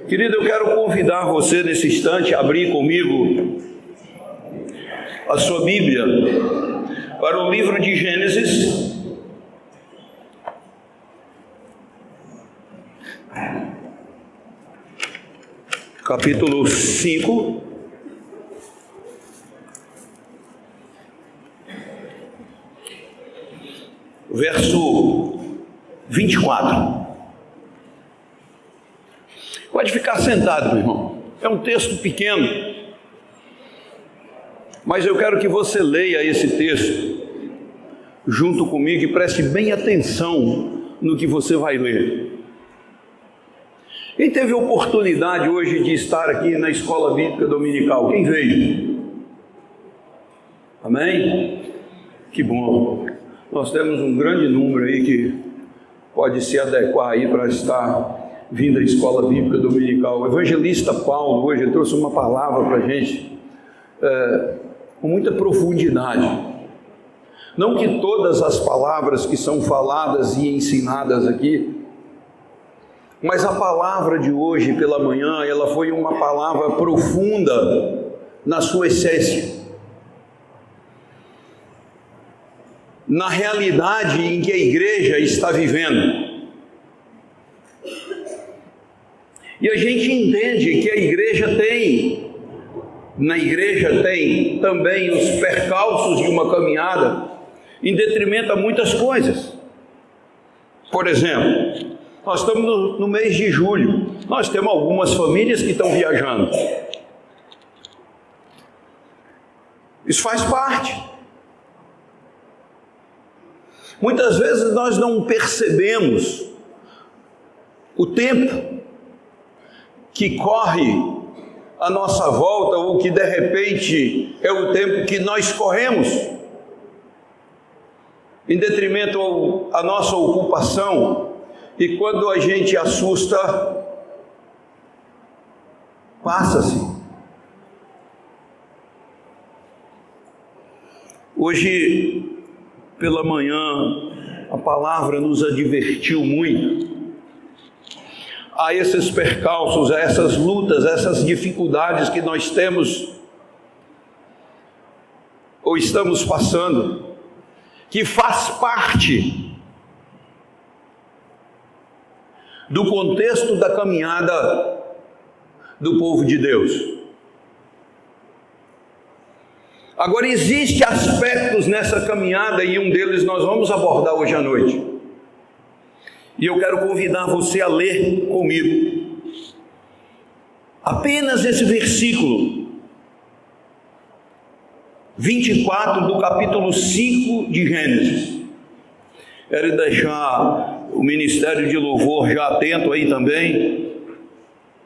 Querido, eu quero convidar você nesse instante a abrir comigo a sua Bíblia para o livro de Gênesis, capítulo 5, verso 24. Pode ficar sentado, meu irmão. É um texto pequeno, mas eu quero que você leia esse texto junto comigo e preste bem atenção no que você vai ler. Quem teve oportunidade hoje de estar aqui na Escola Bíblica Dominical? Quem veio? Amém? Que bom. Nós temos um grande número aí que pode se adequar aí para estar vindo à Escola Bíblica Dominical. O evangelista Paulo hoje trouxe uma palavra para a gente com muita profundidade. Não que todas as palavras que são faladas e ensinadas aqui, mas a palavra de hoje pela manhã, ela foi uma palavra profunda na sua essência, na realidade em que a igreja está vivendo. E a gente entende que na igreja tem também os percalços de uma caminhada em detrimento a muitas coisas. Por exemplo, nós estamos no mês de julho, nós temos algumas famílias que estão viajando. Isso faz parte. Muitas vezes nós não percebemos o tempo que corre à nossa volta, ou que de repente é o tempo que nós corremos, em detrimento à nossa ocupação, e quando a gente assusta, passa-se. Hoje, pela manhã, a palavra nos advertiu muito a esses percalços, a essas lutas, a essas dificuldades que nós temos ou estamos passando, que faz parte do contexto da caminhada do povo de Deus. Agora, existem aspectos nessa caminhada e um deles nós vamos abordar hoje à noite. E eu quero convidar você a ler comigo apenas esse versículo 24 do capítulo 5 de Gênesis. Quero deixar o ministério de louvor já atento aí também,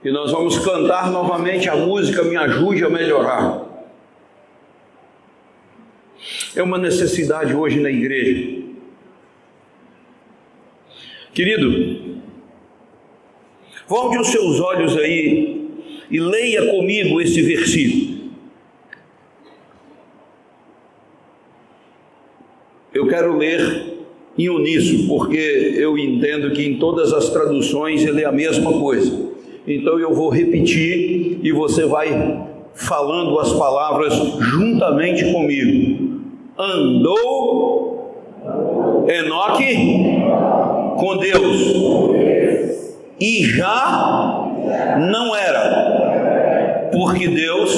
e nós vamos cantar novamente a música Me Ajude a Melhorar. É uma necessidade hoje na igreja. Querido, volte os seus olhos aí e leia comigo esse versículo. Eu quero ler em uníssono, porque eu entendo que em todas as traduções ele é a mesma coisa. Então eu vou repetir e você vai falando as palavras juntamente comigo. Andou Enoque com Deus, e já não era, porque Deus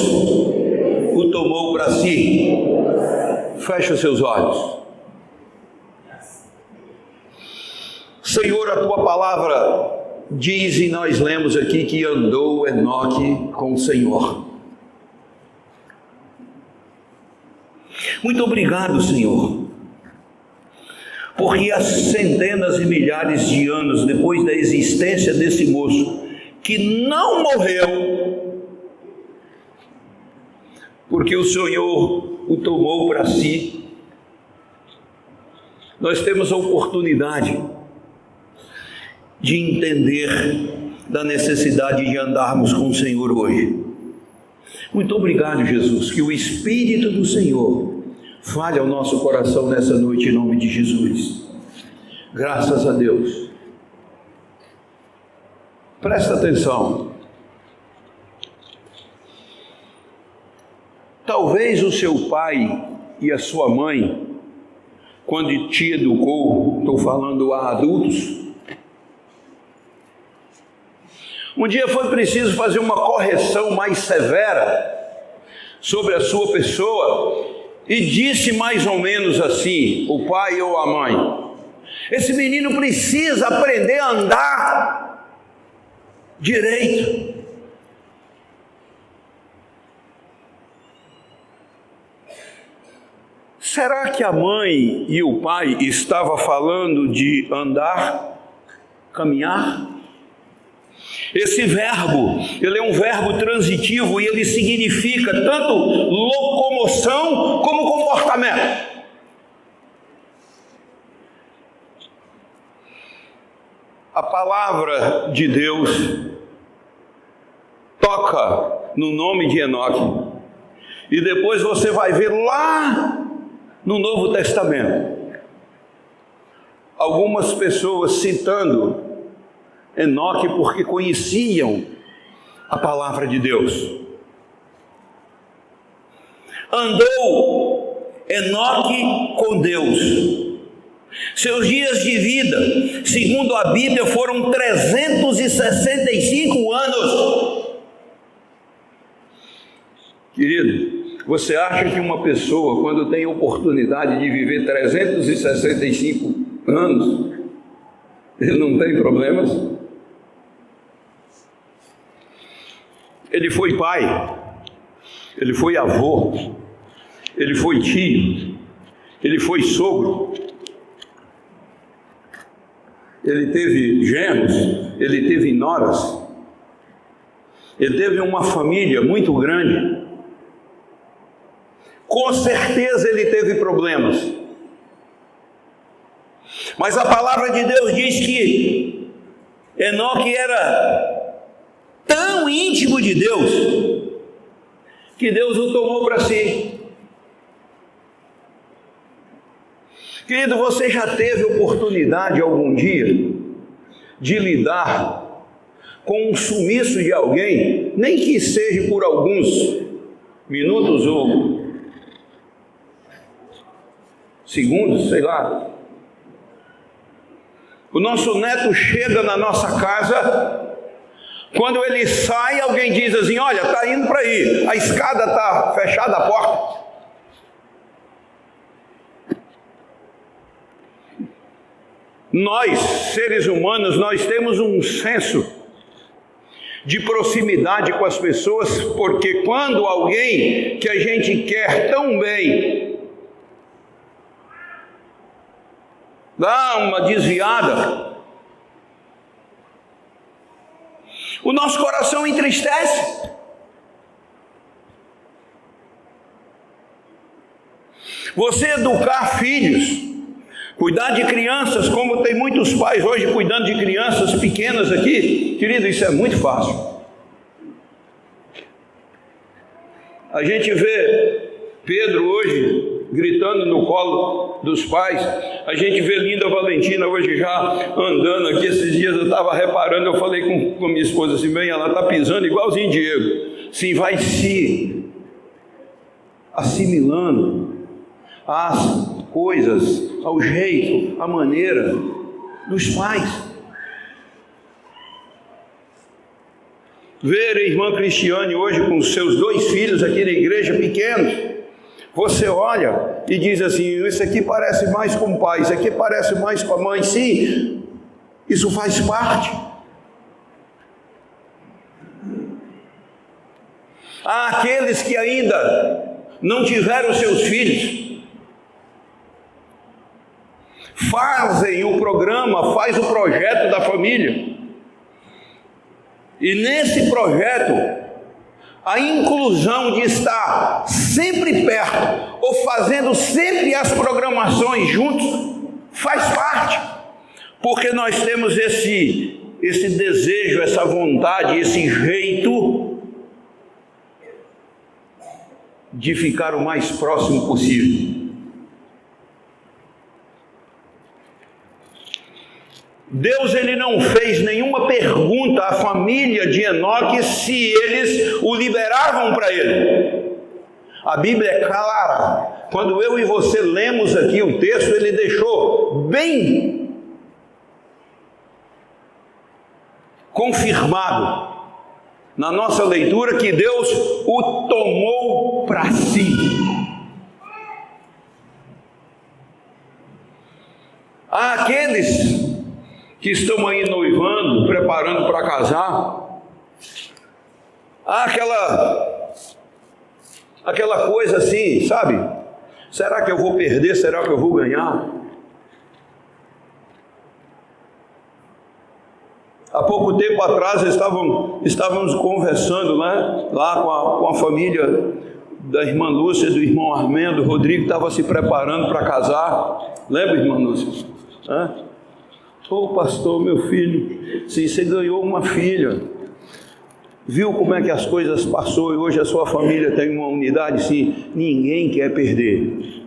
o tomou para si. Feche os seus olhos. Senhor, a tua palavra diz, e nós lemos aqui, que andou Enoque com o Senhor. Muito obrigado, Senhor, porque há centenas e milhares de anos depois da existência desse moço, que não morreu, porque o Senhor o tomou para si, nós temos a oportunidade de entender da necessidade de andarmos com o Senhor hoje. Muito obrigado, Jesus, que o Espírito do Senhor fale ao nosso coração nessa noite, em nome de Jesus. Graças a Deus. Presta atenção. Talvez o seu pai e a sua mãe, quando te educou, estou falando a adultos, um dia foi preciso fazer uma correção mais severa sobre a sua pessoa e disse mais ou menos assim, o pai ou a mãe: esse menino precisa aprender a andar direito. Será que a mãe e o pai estavam falando de andar, caminhar? Esse verbo, ele é um verbo transitivo e ele significa tanto locomoção como comportamento. A palavra de Deus toca no nome de Enoque. E depois você vai ver lá no Novo Testamento algumas pessoas citando Enoque porque conheciam a palavra de Deus. Andou Enoque com Deus. Seus dias de vida, segundo a Bíblia, foram 365 anos. Querido, você acha que uma pessoa, quando tem oportunidade de viver 365 anos, ele não tem problemas? Ele foi pai, ele foi avô, ele foi tio, ele foi sogro, ele teve genros, ele teve noras, ele teve uma família muito grande. Com certeza ele teve problemas, mas a palavra de Deus diz que Enoque era tão íntimo de Deus, que Deus o tomou para si. Querido, você já teve oportunidade algum dia de lidar com um sumiço de alguém, nem que seja por alguns minutos ou segundos, sei lá? O nosso neto chega na nossa casa, quando ele sai, alguém diz assim: olha, está indo para aí, a escada está fechada, a porta. Nós, seres humanos, nós temos um senso de proximidade com as pessoas, porque quando alguém que a gente quer tão bem dá uma desviada, o nosso coração entristece. Você educar filhos, cuidar de crianças, como tem muitos pais hoje cuidando de crianças pequenas aqui, querido, isso é muito fácil. A gente vê Pedro hoje gritando no colo dos pais, a gente vê Linda Valentina hoje já andando aqui. Esses dias eu estava reparando, eu falei com minha esposa assim: bem, ela está pisando igualzinho Diego, sim, vai se assimilando às coisas, ao jeito, à maneira dos pais. Ver a irmã Cristiane hoje com os seus 2 filhos aqui na igreja, pequenos, você olha e diz assim: isso aqui parece mais com o pai, isso aqui parece mais com a mãe. Sim, isso faz parte. Há aqueles que ainda não tiveram seus filhos, fazem o programa, faz o projeto da família, e nesse projeto a inclusão de estar sempre perto ou fazendo sempre as programações juntos faz parte, porque nós temos esse desejo, essa vontade, esse jeito de ficar o mais próximo possível. Deus ele não fez nenhuma pergunta à família de Enoque se eles o liberavam para ele. A Bíblia é clara. Quando eu e você lemos aqui o texto, ele deixou bem confirmado na nossa leitura que Deus o tomou para si. Há aqueles que estão aí noivando, preparando para casar, há aquela coisa assim, sabe? Será que eu vou perder? Será que eu vou ganhar? Há pouco tempo atrás estávamos conversando, né, lá com a família da irmã Lúcia, do irmão Armando. O Rodrigo estava se preparando para casar. Lembra, irmã Lúcia? Ô pastor, meu filho, sim, você ganhou uma filha. Viu como é que as coisas passou e hoje a sua família tem uma unidade? Sim, ninguém quer perder.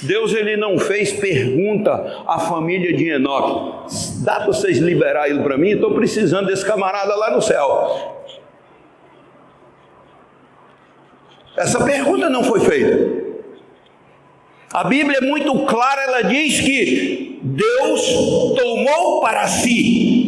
Deus ele não fez pergunta à família de Enoque: dá para vocês liberar ele para mim? Estou precisando desse camarada lá no céu. Essa pergunta não foi feita. A Bíblia é muito clara, ela diz que Deus tomou para si.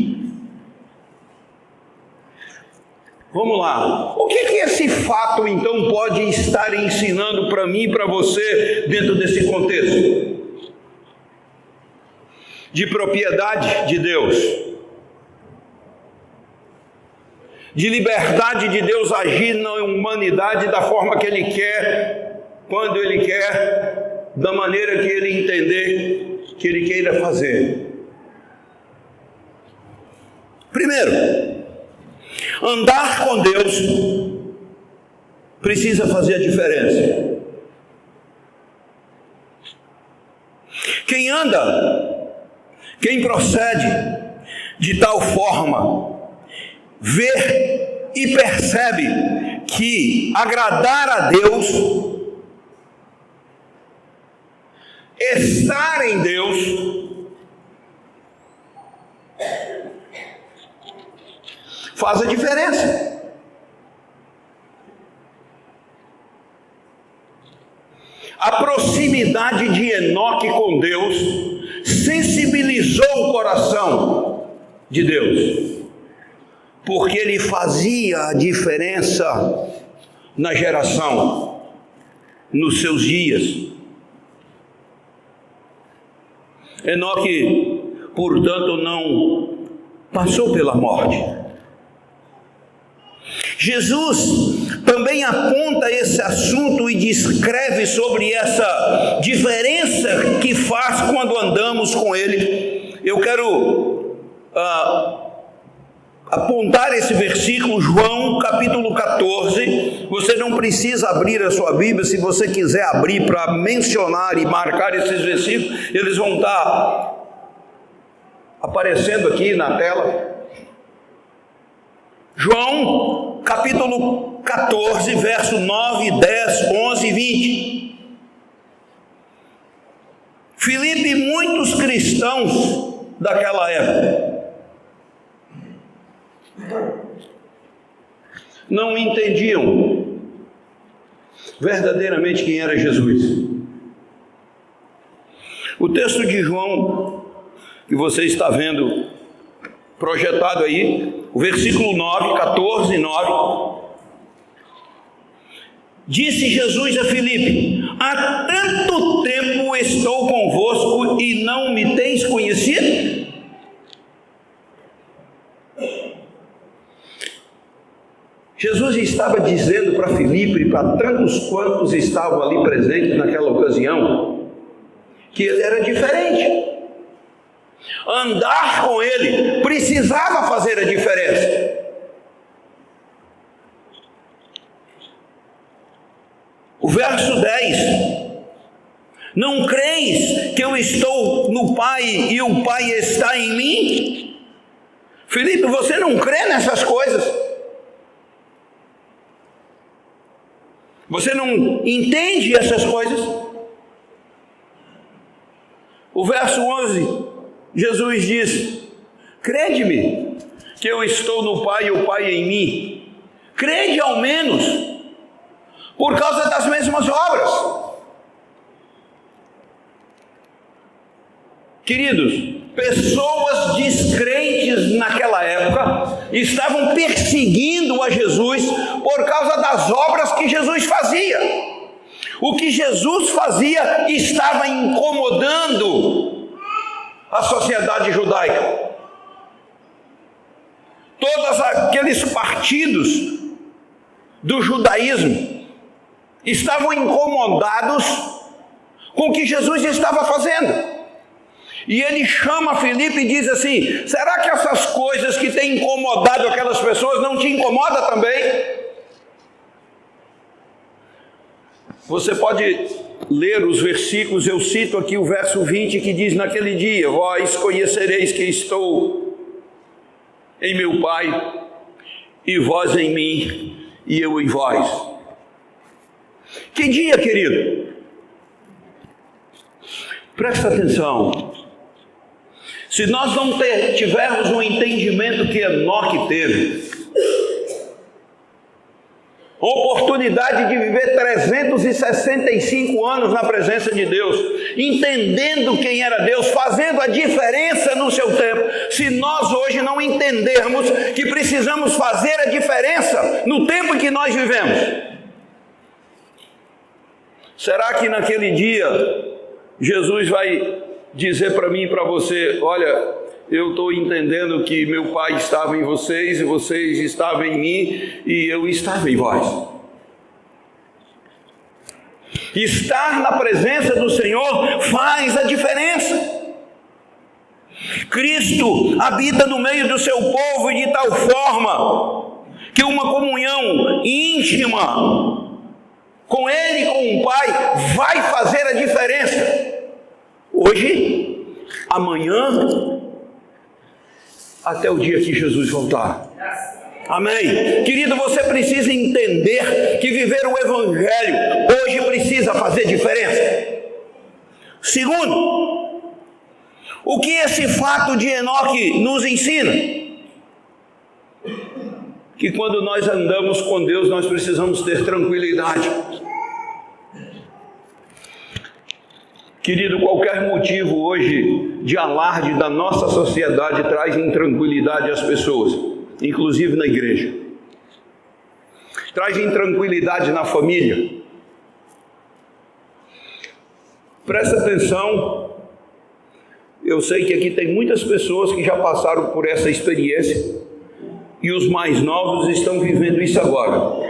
Vamos lá, o que esse fato então pode estar ensinando para mim e para você dentro desse contexto? De propriedade de Deus, de liberdade de Deus agir na humanidade da forma que Ele quer, quando Ele quer, da maneira que Ele entender que Ele queira fazer. Primeiro, andar com Deus precisa fazer a diferença. Quem anda, quem procede de tal forma, vê e percebe que agradar a Deus, estar em Deus, faz a diferença. A proximidade de Enoque com Deus sensibilizou o coração de Deus, porque ele fazia a diferença na geração, nos seus dias. Enoque, portanto, não passou pela morte. Jesus também aponta esse assunto e descreve sobre essa diferença que faz quando andamos com Ele. Eu quero apontar esse versículo, João capítulo 14. Você não precisa abrir a sua Bíblia. Se você quiser abrir para mencionar e marcar esses versículos, eles vão estar aparecendo aqui na tela. João capítulo 14, verso 9, 10, 11 e 20. Filipe e muitos cristãos daquela época não entendiam verdadeiramente quem era Jesus. O texto de João que você está vendo projetado aí, o versículo 9, 14, 9. Disse Jesus a Filipe: há tanto tempo estou convosco e não me tens conhecido? Jesus estava dizendo para Filipe e para tantos quantos estavam ali presentes naquela ocasião, que ele era diferente. Andar com ele precisava fazer a diferença. O verso 10: não creis que eu estou no Pai e o Pai está em mim? Filipe, você não crê nessas coisas? Você não entende essas coisas? O verso 11, Jesus diz: crede-me que eu estou no Pai e o Pai em mim. Crede ao menos por causa das mesmas obras. Queridos, pessoas descrentes naquela época estavam perseguindo a Jesus por causa das obras que Jesus fazia. O que Jesus fazia estava incomodando a sociedade judaica. Todos aqueles partidos do judaísmo estavam incomodados com o que Jesus estava fazendo. E ele chama Filipe e diz assim: será que essas coisas que têm incomodado aquelas pessoas não te incomodam também? Você pode ler os versículos, eu cito aqui o verso 20 que diz: naquele dia vós conhecereis que estou em meu Pai, e vós em mim, e eu em vós. Que dia, querido? Presta atenção. Se nós não tivermos um entendimento que Enoque teve, a oportunidade de viver 365 anos na presença de Deus, entendendo quem era Deus, fazendo a diferença no seu tempo. Se nós hoje não entendermos que precisamos fazer a diferença no tempo em que nós vivemos, será que naquele dia Jesus vai dizer para mim e para você: olha, eu estou entendendo que meu Pai estava em vocês, e vocês estavam em mim, e eu estava em vós. Estar na presença do Senhor faz a diferença. Cristo habita no meio do seu povo de tal forma que uma comunhão íntima com Ele e com o Pai vai fazer a diferença. Hoje, amanhã, até o dia que Jesus voltar. Amém? Querido, você precisa entender que viver o Evangelho hoje precisa fazer diferença. Segundo, o que esse fato de Enoque nos ensina? Que quando nós andamos com Deus, nós precisamos ter tranquilidade. Querido, qualquer motivo hoje de alarde da nossa sociedade traz intranquilidade às pessoas, inclusive na igreja. Traz intranquilidade na família. Presta atenção, eu sei que aqui tem muitas pessoas que já passaram por essa experiência e os mais novos estão vivendo isso agora.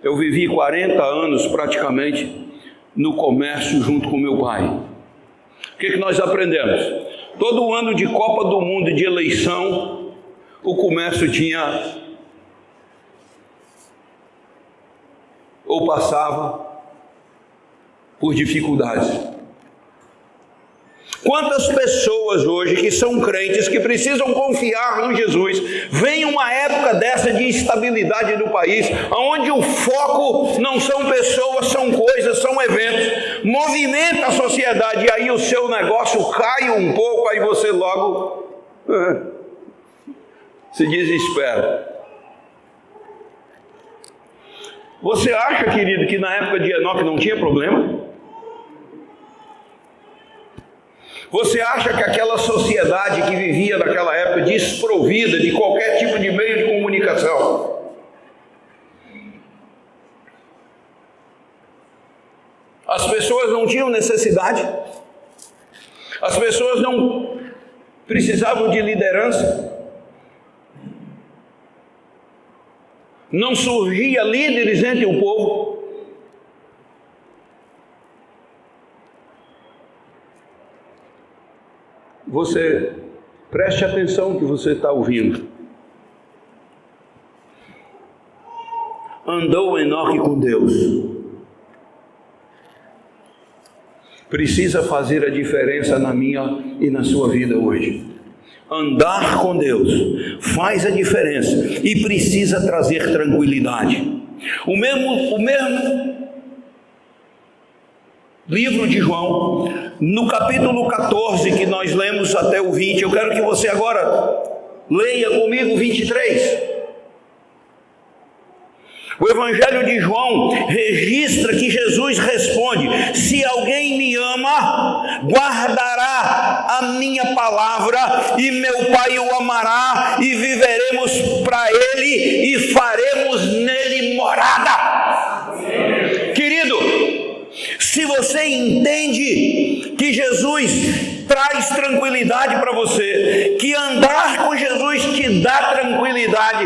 Eu vivi 40 anos praticamente no comércio junto com meu pai. O que nós aprendemos? Todo ano de Copa do Mundo, de eleição, o comércio tinha ou passava por dificuldades. Quantas pessoas hoje que são crentes, que precisam confiar no Jesus, vem uma época dessa de instabilidade do país, onde o foco não são pessoas, são coisas, são eventos, movimenta a sociedade, e aí o seu negócio cai um pouco, aí você logo se desespera. Você acha, querido, que na época de Enoque não tinha problema? Você acha que aquela sociedade que vivia naquela época desprovida de qualquer tipo de meio de comunicação, as pessoas não tinham necessidade, as pessoas não precisavam de liderança, não surgia líderes entre o povo? Você preste atenção no que você está ouvindo. Andou Enoque com Deus. Precisa fazer a diferença na minha e na sua vida hoje. Andar com Deus faz a diferença e precisa trazer tranquilidade. O mesmo Livro de João, no capítulo 14, que nós lemos até o 20, eu quero que você agora leia comigo o 23. O Evangelho de João registra que Jesus responde: se alguém me ama, guardará a minha palavra, e meu Pai o amará, e viveremos para ele, e faremos nele morada. Querido, se você entende que Jesus traz tranquilidade para você, que andar com Jesus te dá tranquilidade,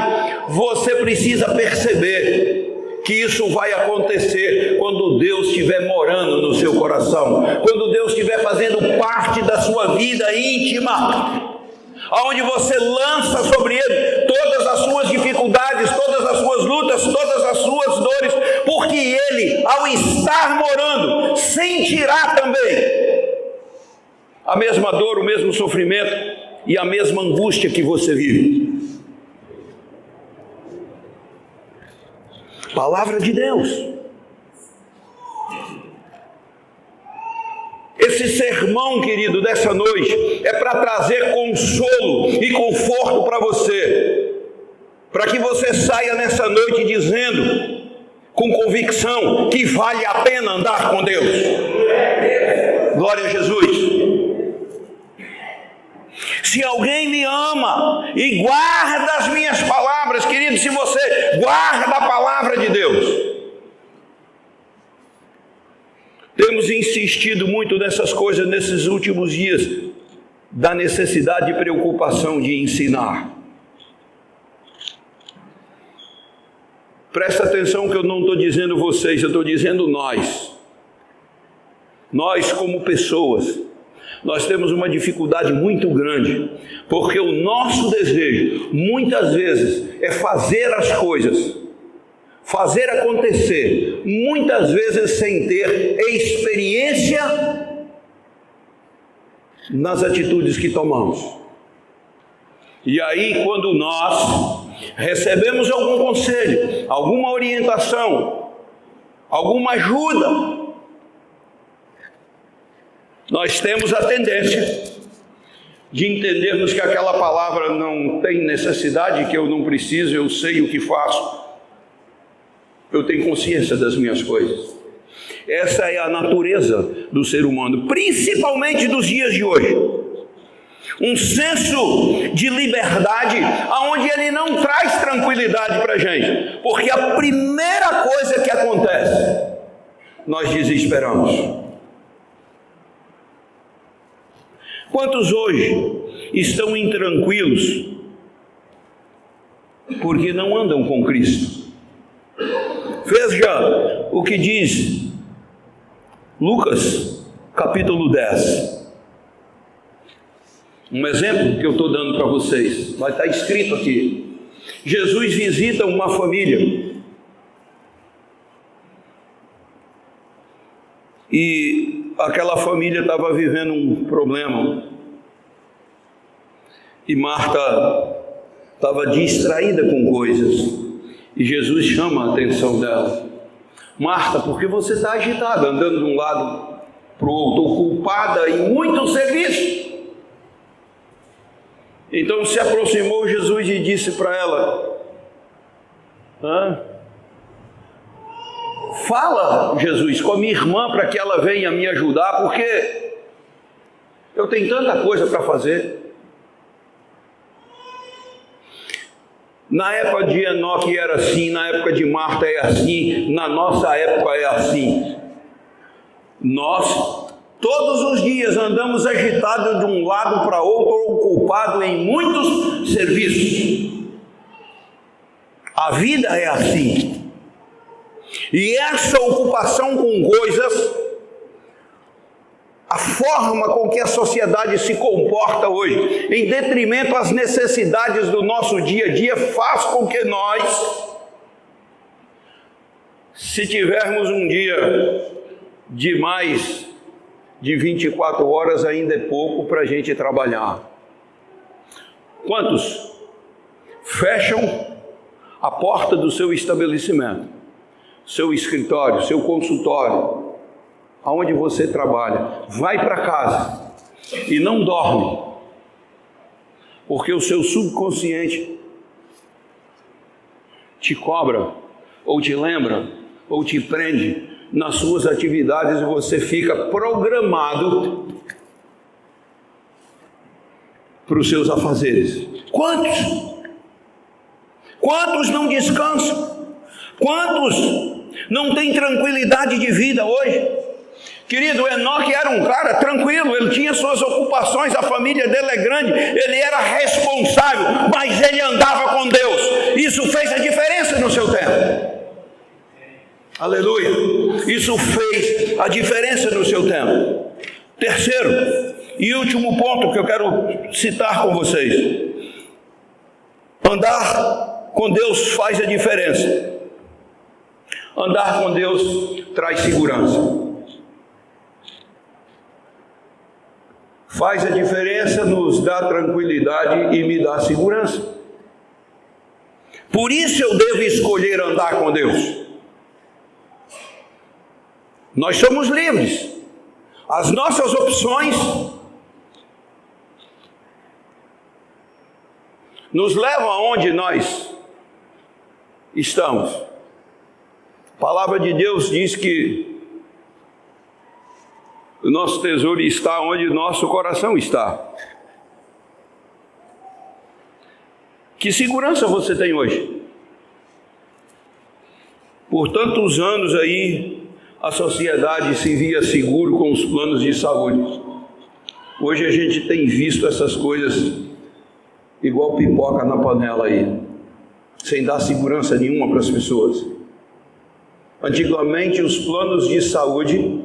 você precisa perceber que isso vai acontecer quando Deus estiver morando no seu coração, quando Deus estiver fazendo parte da sua vida íntima, onde você lança sobre Ele todas as suas dificuldades, todas as suas lutas, todas as suas dores, porque Ele, ao estar morando, sentirá também a mesma dor, o mesmo sofrimento e a mesma angústia que você vive. Palavra de Deus. Esse sermão, querido, dessa noite é para trazer consolo e conforto para você, para que você saia nessa noite dizendo com convicção que vale a pena andar com Deus. Glória a Jesus. Se alguém me ama e guarda as minhas palavras, querido, se você guarda a palavra de Deus. Temos insistido muito nessas coisas nesses últimos dias, da necessidade e preocupação de ensinar. Presta atenção que eu não estou dizendo vocês, eu estou dizendo nós. Nós como pessoas, nós temos uma dificuldade muito grande, porque o nosso desejo, muitas vezes, é fazer as coisas, fazer acontecer, muitas vezes sem ter experiência nas atitudes que tomamos. E aí, quando nós recebemos algum conselho, alguma orientação, alguma ajuda, nós temos a tendência de entendermos que aquela palavra não tem necessidade, que eu não preciso, eu sei o que faço, eu tenho consciência das minhas coisas. Essa é a natureza do ser humano, principalmente dos dias de hoje. Um senso de liberdade, onde ele não traz tranquilidade para a gente, porque a primeira coisa que acontece, nós desesperamos. Quantos hoje estão intranquilos porque não andam com Cristo? Veja o que diz Lucas, capítulo 10. Um exemplo que eu estou dando para vocês, vai estar escrito aqui. Jesus visita uma família e aquela família estava vivendo um problema e Marta estava distraída com coisas e Jesus chama a atenção dela. Marta, por que você está agitada, andando de um lado para o outro, ocupada em muito serviço? Então se aproximou Jesus e disse para ela: fala, Jesus, com a minha irmã para que ela venha me ajudar, porque eu tenho tanta coisa para fazer. Na época de Enoque era assim, na época de Marta é assim, na nossa época é assim. Nós, todos os dias, andamos agitados de um lado para outro, ocupados em muitos serviços. A vida é assim. E essa ocupação com coisas, a forma com que a sociedade se comporta hoje, em detrimento às necessidades do nosso dia a dia, faz com que nós, se tivermos um dia de mais de 24 horas, ainda é pouco para a gente trabalhar. Quantos fecham a porta do seu estabelecimento, seu escritório, seu consultório, aonde você trabalha, vai para casa e não dorme, porque o seu subconsciente te cobra, ou te lembra, ou te prende nas suas atividades e você fica programado para os seus afazeres. Quantos não descansam? Quantos não têm tranquilidade de vida hoje? Querido, Enoque era um cara tranquilo, ele tinha suas ocupações, a família dele é grande, ele era responsável, mas ele andava com Deus. Isso fez a diferença no seu tempo. Aleluia! Isso fez a diferença no seu tempo. Terceiro e último ponto que eu quero citar com vocês: andar com Deus faz a diferença. Andar com Deus traz segurança. Faz a diferença, nos dá tranquilidade e me dá segurança. Por isso eu devo escolher andar com Deus. Nós somos livres. As nossas opções nos levam aonde nós estamos. A palavra de Deus diz que o nosso tesouro está onde o nosso coração está. Que segurança você tem hoje? Por tantos anos aí, a sociedade se via seguro com os planos de saúde. Hoje a gente tem visto essas coisas igual pipoca na panela aí, sem dar segurança nenhuma para as pessoas. Antigamente os planos de saúde,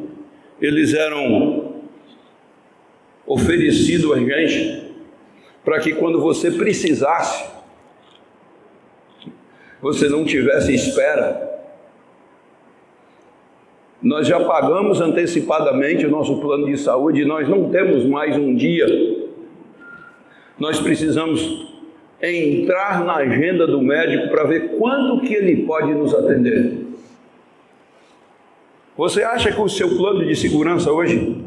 eles eram oferecidos a gente para que quando você precisasse, você não tivesse espera. Nós já pagamos antecipadamente o nosso plano de saúde e nós não temos mais um dia. Nós precisamos entrar na agenda do médico para ver quando que ele pode nos atender. Você acha que o seu plano de segurança hoje,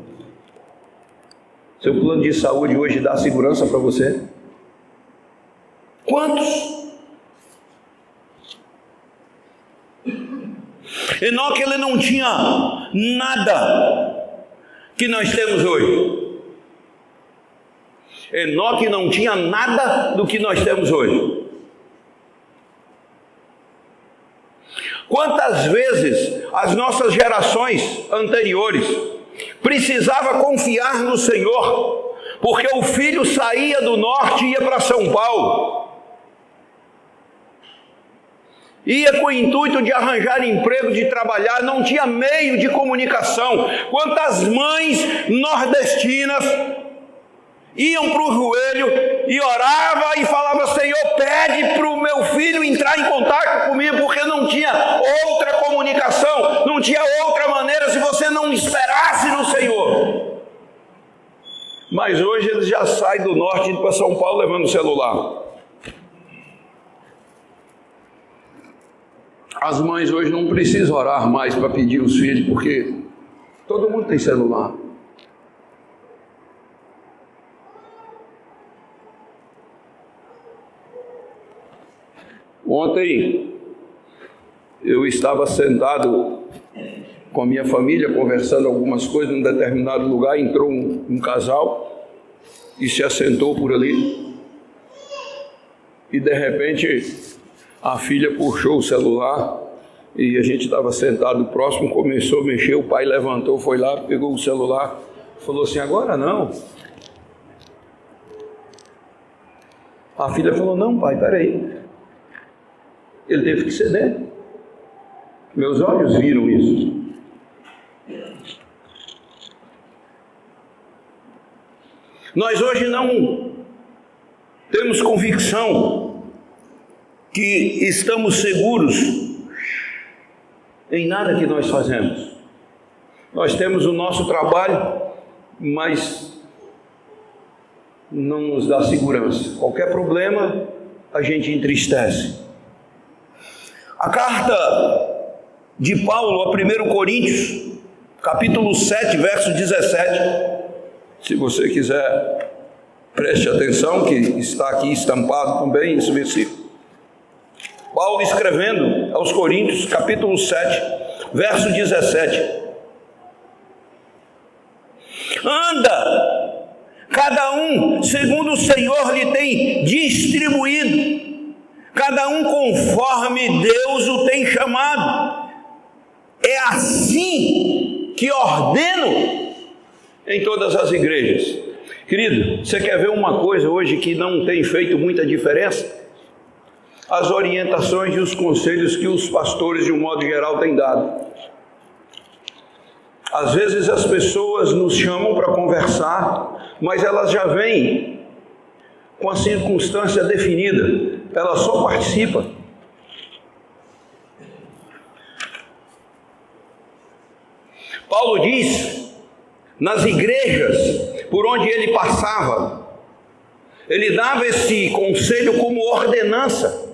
seu plano de saúde hoje dá segurança para você? Quantos? Enoque, ele não tinha nada que nós temos hoje. Enoque não tinha nada do que nós temos hoje. Quantas vezes as nossas gerações anteriores precisavam confiar no Senhor, porque o filho saía do norte e ia para São Paulo, ia com o intuito de arranjar emprego, de trabalhar, não tinha meio de comunicação. Quantas mães nordestinas iam para o joelho e orava e falava: Senhor, pede para o meu filho entrar em contato comigo, porque não tinha outra comunicação, não tinha outra maneira se você não esperasse no Senhor. Mas hoje eles já saem do norte indo para São Paulo levando o celular. As mães hoje não precisam orar mais para pedir os filhos, porque todo mundo tem celular. Ontem eu estava sentado com a minha família, conversando algumas coisas, num determinado lugar, entrou um casal e se assentou por ali. E de repente a filha puxou o celular e a gente estava sentado próximo, começou a mexer, o pai levantou, foi lá, pegou o celular, falou assim: agora não. A filha falou: não, pai, peraí. Ele teve que ceder. Meus olhos viram isso. Nós hoje não temos convicção que estamos seguros em nada que nós fazemos. Nós temos o nosso trabalho, mas não nos dá segurança. Qualquer problema, a gente entristece. A carta de Paulo a 1 Coríntios, capítulo 7, verso 17. Se você quiser, preste atenção, que está aqui estampado também esse versículo. Paulo escrevendo aos Coríntios, capítulo 7, verso 17. Anda, cada um segundo o Senhor lhe tem distribuído, cada um conforme Deus o tem chamado. É assim que ordeno em todas as igrejas. Querido, você quer ver uma coisa hoje que não tem feito muita diferença? As orientações e os conselhos que os pastores, de um modo geral, têm dado. Às vezes as pessoas nos chamam para conversar, mas elas já vêm com a circunstância definida, elas só participam. Paulo diz, nas igrejas por onde ele passava, ele dava esse conselho como ordenança.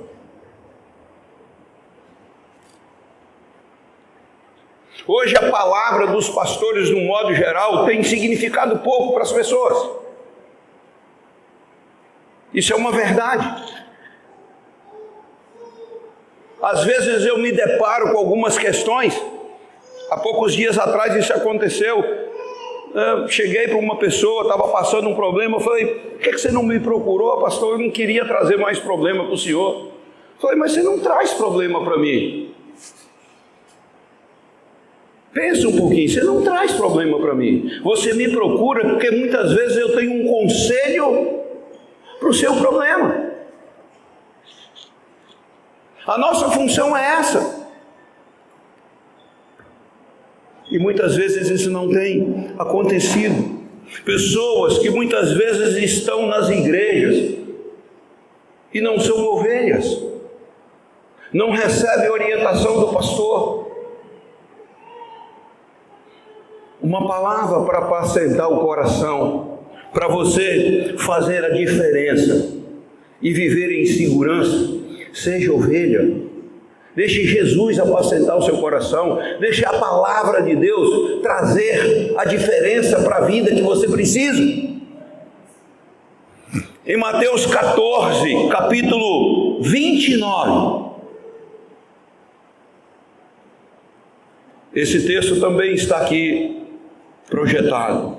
Hoje a palavra dos pastores, no modo geral, tem significado pouco para as pessoas. Isso é uma verdade. Às vezes eu me deparo com algumas questões. Há poucos dias atrás isso aconteceu. Eu cheguei para uma pessoa, estava passando um problema. Eu falei, por que você não me procurou, pastor? Eu não queria trazer mais problema para o senhor. Eu falei, mas você não traz problema para mim. Pensa um pouquinho, você não traz problema para mim. Você me procura porque muitas vezes eu tenho um conselho para o seu problema. A nossa função é essa. E muitas vezes isso não tem acontecido. Pessoas que muitas vezes estão nas igrejas e não são ovelhas, não recebem orientação do pastor. Uma palavra para apacentar o coração, para você fazer a diferença e viver em segurança. Seja ovelha, deixe Jesus apacentar o seu coração, deixe a palavra de Deus trazer a diferença para a vida que você precisa. Em Mateus 14, capítulo 29, esse texto também está aqui projetado.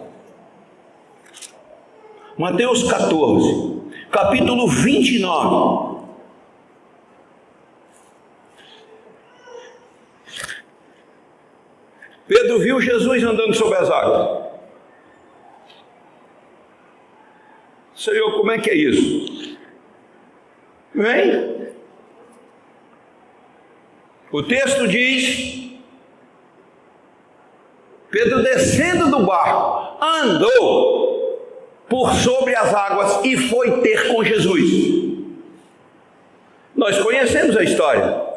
Mateus 14, capítulo 29. Pedro viu Jesus andando sobre as águas. Senhor, como é que é isso? Vem. O texto diz, Pedro descendo do barco, andou por sobre as águas e foi ter com Jesus. Nós conhecemos a história.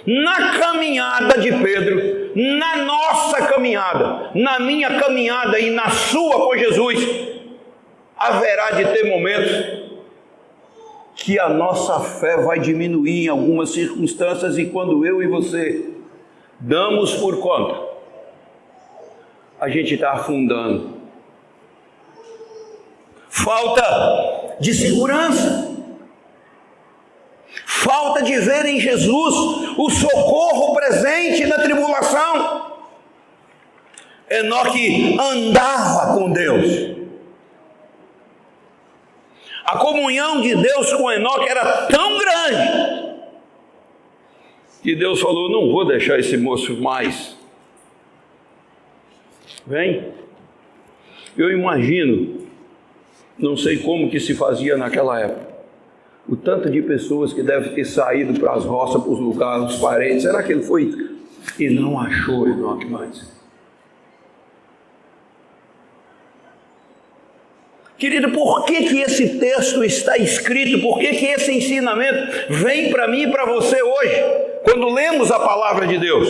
Na caminhada de Pedro, na nossa caminhada, na minha caminhada e na sua com Jesus, haverá de ter momentos que a nossa fé vai diminuir em algumas circunstâncias, e quando eu e você damos por conta, a gente está afundando. Falta de segurança, falta de ver em Jesus o socorro presente na tribulação. Enoque andava com Deus. A comunhão de Deus com Enoque era tão grande que Deus falou, não vou deixar esse moço mais. Vem. Eu imagino, não sei como que se fazia naquela época, o tanto de pessoas que devem ter saído para as roças, para os lugares, os parentes. Será que ele foi e não achou Enoque mais? Querido, por que esse texto está escrito? Por que esse ensinamento vem para mim e para você hoje, quando lemos a palavra de Deus?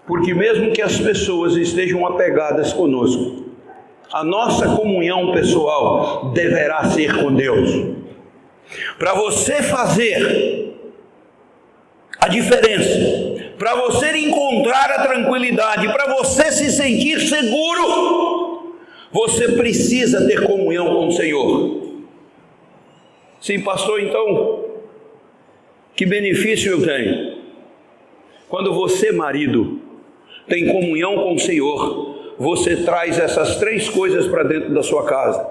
Porque mesmo que as pessoas estejam apegadas conosco, a nossa comunhão pessoal deverá ser com Deus. Para você fazer a diferença, para você encontrar a tranquilidade, para você se sentir seguro, você precisa ter comunhão com o Senhor. Sim, pastor, então, que benefício eu tenho? Quando você, marido, tem comunhão com o Senhor, você traz essas 3 coisas para dentro da sua casa.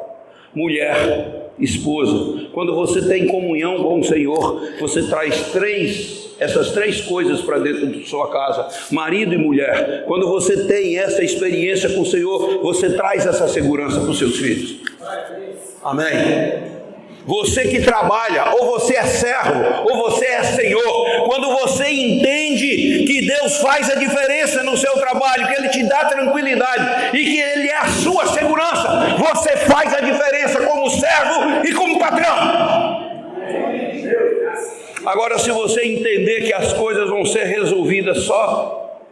Mulher, esposa, quando você tem comunhão com o Senhor, você traz essas 3 coisas para dentro da sua casa. Marido e mulher, quando você tem essa experiência com o Senhor, você traz essa segurança para os seus filhos. Amém? Você que trabalha, ou você é servo, ou você é senhor, quando você entende que Deus faz a diferença no seu trabalho, que Ele te dá tranquilidade e que Ele é a sua segurança, você faz a diferença como servo e como patrão. Agora, se você entender que as coisas vão ser resolvidas só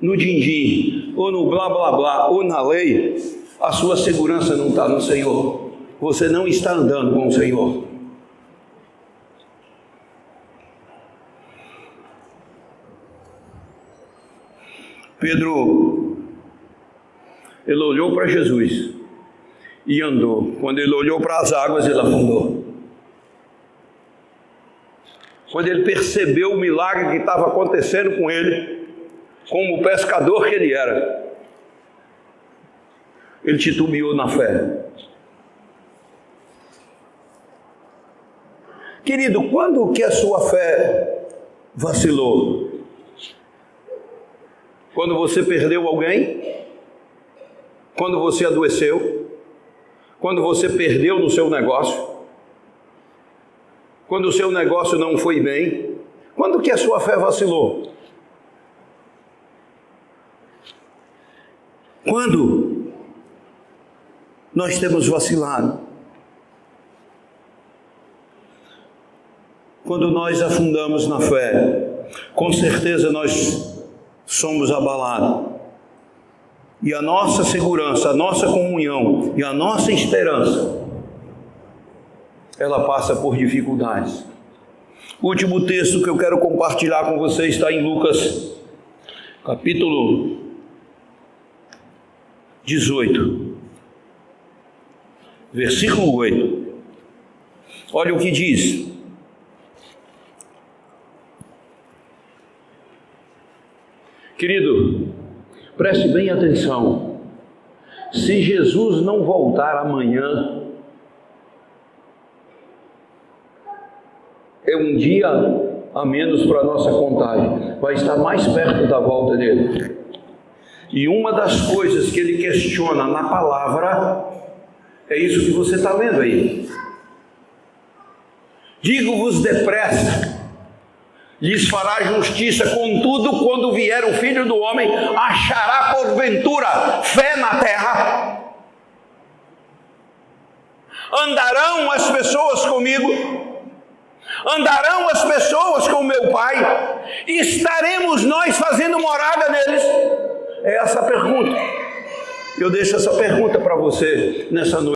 no din-din, ou no blá blá blá, ou na lei, a sua segurança não está no Senhor. Você não está andando com o Senhor. Pedro, ele olhou para Jesus e andou. Quando ele olhou para as águas, ele afundou. Quando ele percebeu o milagre que estava acontecendo com ele, como o pescador que ele era, ele titubeou na fé. Querido, quando que a sua fé vacilou? Quando você perdeu alguém? Quando você adoeceu? Quando você perdeu no seu negócio? Quando o seu negócio não foi bem? Quando que a sua fé vacilou? Quando nós temos vacilado? Quando nós afundamos na fé, com certeza nós somos abalados. E a nossa segurança, a nossa comunhão e a nossa esperança, ela passa por dificuldades. O último texto que eu quero compartilhar com vocês está em Lucas, capítulo 18, versículo 8. Olha o que diz. Querido, preste bem atenção. Se Jesus não voltar amanhã, é um dia a menos para a nossa contagem. Vai estar mais perto da volta dele. E uma das coisas que ele questiona na palavra é isso que você está lendo aí. Digo-vos depressa, lhes fará justiça, contudo, quando vier o Filho do Homem, achará porventura fé na terra? Andarão as pessoas comigo? Andarão as pessoas com meu Pai? Estaremos nós fazendo morada neles? É essa a pergunta. Eu deixo essa pergunta para você nessa noite.